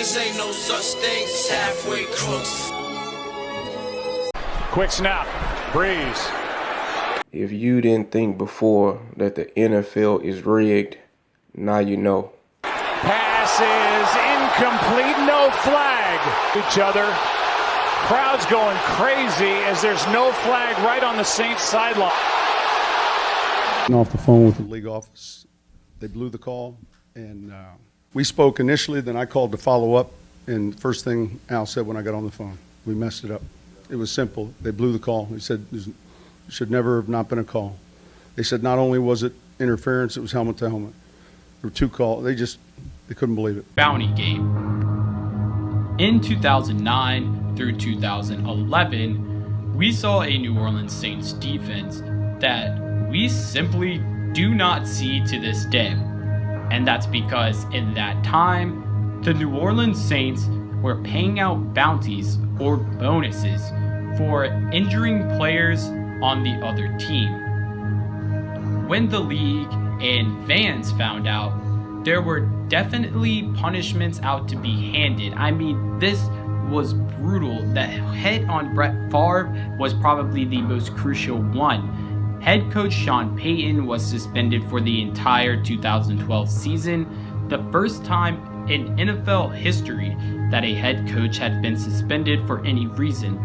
Niggas ain't no such thing as halfway crooks. Quick snap. Breeze. If you didn't think before that the NFL is rigged, now you know. Pass is incomplete. No flag. Each other. Crowd's going crazy as there's no flag right on the Saints sideline. Off the phone with the league office. They blew the call, and we spoke initially, then I called to follow up, and first thing Al said when I got on the phone, we messed it up. It was simple. They blew the call. He said there should never have not been a call. They said not only was it interference, it was helmet to helmet. There were two calls. They couldn't believe it. Bounty game. In 2009 through 2011, we saw a New Orleans Saints defense that we simply do not see to this day. And that's because in that time, the New Orleans Saints were paying out bounties or bonuses for injuring players on the other team. When the league and fans found out, there were definitely punishments out to be handed. I mean, this was brutal. The hit on Brett Favre was probably the most crucial one. Head coach Sean Payton was suspended for the entire 2012 season, the first time in NFL history that a head coach had been suspended for any reason.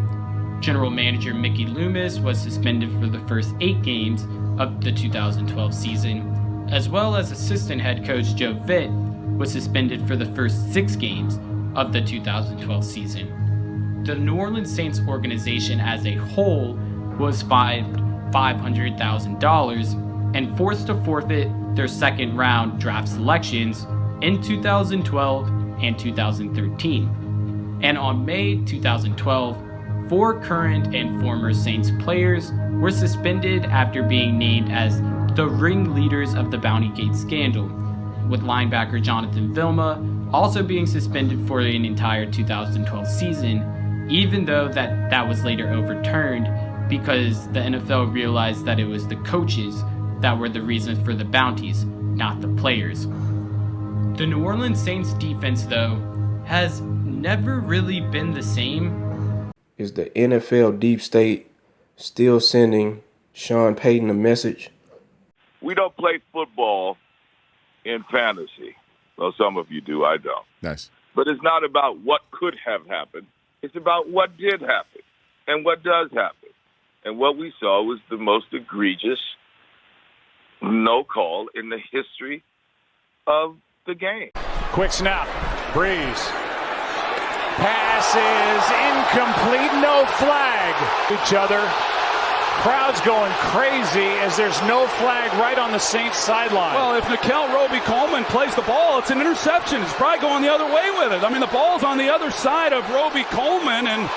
General manager Mickey Loomis was suspended for the first 8 games of the 2012 season, as well as assistant head coach Joe Vitt was suspended for the first 6 games of the 2012 season. The New Orleans Saints organization as a whole was fined $500,000 and forced to forfeit their second round draft selections in 2012 and 2013. And on May 2012, 4 current and former Saints players were suspended after being named as the ringleaders of the Bountygate scandal, with linebacker Jonathan Vilma also being suspended for an entire 2012 season, even though that was later overturned because the NFL realized that it was the coaches that were the reason for the bounties, not the players. The New Orleans Saints defense, though, has never really been the same. Is the NFL deep state still sending Sean Payton a message? We don't play football in fantasy. Well, some of you do, I don't. Nice. But it's not about what could have happened. It's about what did happen and what does happen. And what we saw was the most egregious no call in the history of the game. Quick snap. Breeze. Pass is incomplete. No flag. Each other. Crowd's going crazy as there's no flag right on the Saints sideline. Well, if Nikel Roby-Coleman plays the ball, it's an interception. It's probably going the other way with it. I mean, the ball's on the other side of Roby-Coleman, and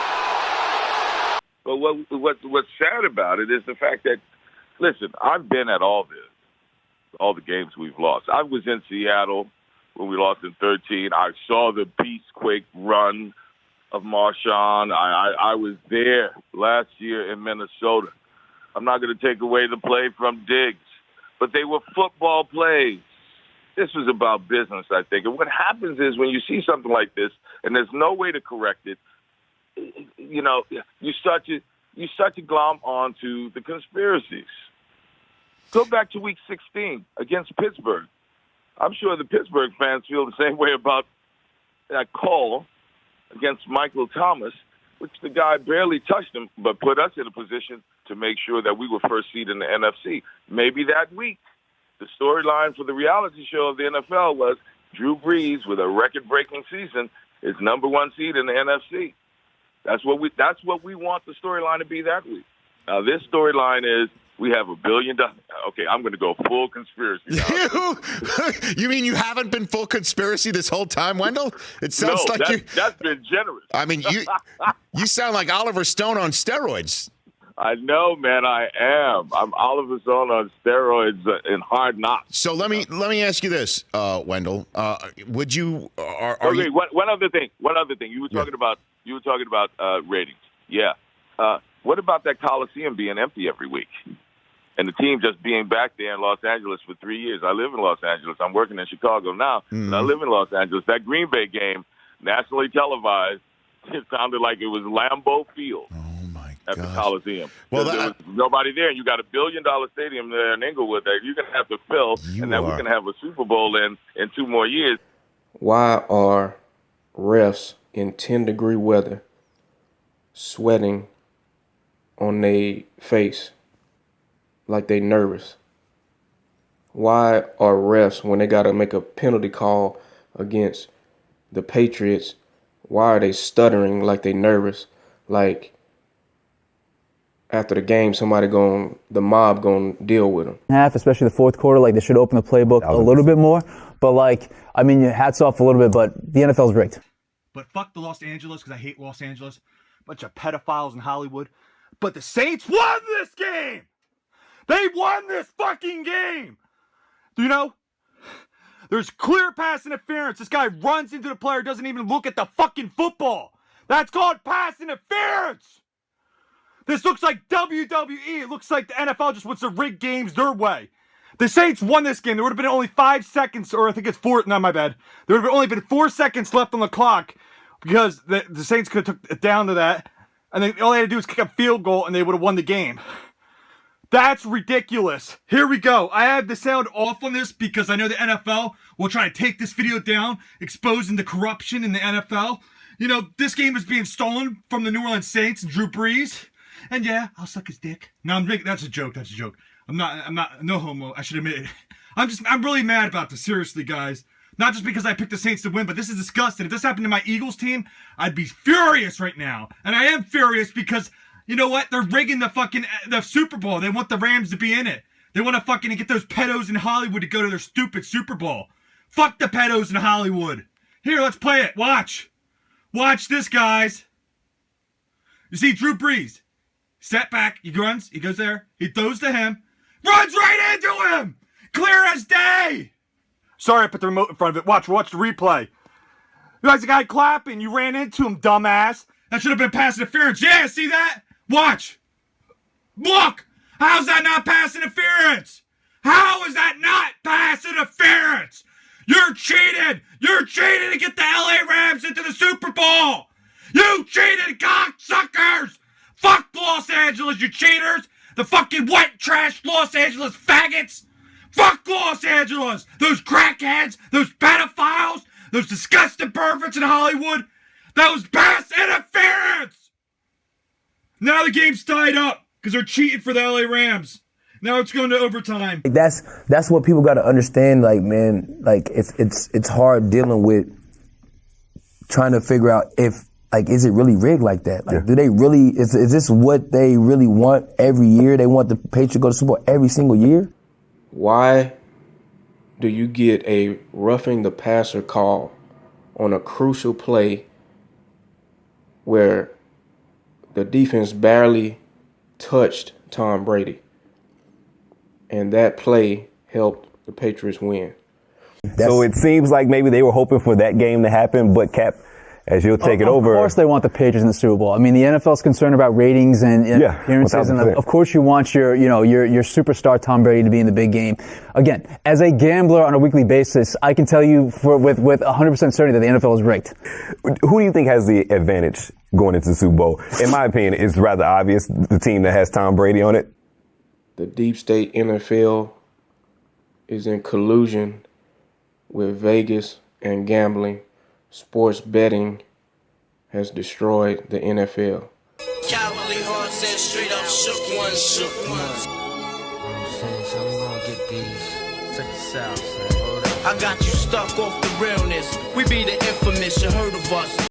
but what's sad about it is the fact that, listen, I've been at all the games we've lost. I was in Seattle when we lost in 13. I saw the Beastquake run of Marshawn. I was there last year in Minnesota. I'm not going to take away the play from Diggs, but they were football plays. This was about business, I think. And what happens is when you see something like this and there's no way to correct it, you know, you start to glom onto the conspiracies. Go back to week 16 against Pittsburgh. I'm sure the Pittsburgh fans feel the same way about that call against Michael Thomas, which the guy barely touched him, but put us in a position to make sure that we were first seed in the NFC. Maybe that week, the storyline for the reality show of the NFL was Drew Brees, with a record-breaking season, is number 1 seed in the NFC. That's what we want the storyline to be that week. Now, this storyline is we have $1 billion. Okay, I'm going to go full conspiracy now. You mean you haven't been full conspiracy this whole time, Wendell? It sounds like that's been generous. I mean, you sound like Oliver Stone on steroids. I know, man. I am. I'm Oliver Stone on steroids in Hard Knocks. So let me ask you this, Wendell. Would you? Okay. One other thing. You were talking about ratings. Yeah. What about that Coliseum being empty every week, and the team just being back there in Los Angeles for 3 years? I live in Los Angeles. I'm working in Chicago now, but I live in Los Angeles. That Green Bay game, nationally televised. It sounded like it was Lambeau Field. Oh, my At gosh. the Coliseum. Well, there was nobody there, and you got $1 billion stadium there in Inglewood that you're going to have to fill, and then we're going to have a Super Bowl in 2 more years. Why are refs in 10-degree weather sweating on their face like they nervous? Why are refs, when they got to make a penalty call against the Patriots, why are they stuttering like they nervous? Like after the game, the mob gonna deal with them. Half, especially the fourth quarter, like they should open the playbook a little bit more. But like, I mean, hats off a little bit, but the NFL's rigged. But fuck the Los Angeles, because I hate Los Angeles. Bunch of pedophiles in Hollywood. But the Saints won this game! They won this fucking game! You know? There's clear pass interference. This guy runs into the player, doesn't even look at the fucking football. That's called pass interference! This looks like WWE. It looks like the NFL just wants to rig games their way. The Saints won this game. There would have been only 5 seconds, or I think it's 4. No, my bad. There would have only been 4 seconds left on the clock because the Saints could have took it down to that. And then all they had to do was kick a field goal, and they would have won the game. That's ridiculous. Here we go. I have the sound off on this because I know the NFL will try to take this video down, exposing the corruption in the NFL. You know, this game is being stolen from the New Orleans Saints and Drew Brees. And yeah, I'll suck his dick. No, that's a joke. That's a joke. I'm not, no homo. I should admit it. I'm really mad about this. Seriously, guys. Not just because I picked the Saints to win, but this is disgusting. If this happened to my Eagles team, I'd be furious right now. And I am furious because, you know what? They're rigging the Super Bowl. They want the Rams to be in it. They want to fucking get those pedos in Hollywood to go to their stupid Super Bowl. Fuck the pedos in Hollywood. Here, let's play it. Watch. Watch this, guys. You see Drew Brees. Step back, he runs, he goes there, he throws to him, runs right into him! Clear as day! Sorry, I put the remote in front of it. Watch the replay. You guys, the guy clapping, you ran into him, dumbass. That should have been pass interference. Yeah, see that? Watch! Look! How's that not pass interference? How is that not pass interference? You're cheated! You're cheating to get the LA Rams into the Super Bowl! You cheated, cocksuckers! Fuck Los Angeles, you cheaters! The fucking wet trash Los Angeles faggots! Fuck Los Angeles! Those crackheads! Those pedophiles! Those disgusting perverts in Hollywood! That was pass interference! Now the game's tied up because they're cheating for the LA Rams. Now it's going to overtime. That's what people got to understand. Like, man, like it's hard dealing with trying to figure out if. Like, is it really rigged like that? Like, do they really, is this what they really want every year? They want the Patriots to go to Super Bowl every single year? Why do you get a roughing the passer call on a crucial play where the defense barely touched Tom Brady? And that play helped the Patriots win. So it seems like maybe they were hoping for that game to happen, but Cap, as you'll take it over. Of course they want the Patriots in the Super Bowl. I mean, the NFL's concerned about ratings and appearances. And of course you want your superstar Tom Brady to be in the big game. Again, as a gambler on a weekly basis, I can tell you with 100% certainty that the NFL is rigged. Who do you think has the advantage going into the Super Bowl? In my opinion, it's rather obvious, the team that has Tom Brady on it. The deep state NFL is in collusion with Vegas and gambling. Sports betting has destroyed the NFL. Cowardly hearts and straight up shook ones. So we gonna get these. Check this out, son. I got you stuck off the realness. We be the infamous, you heard of us.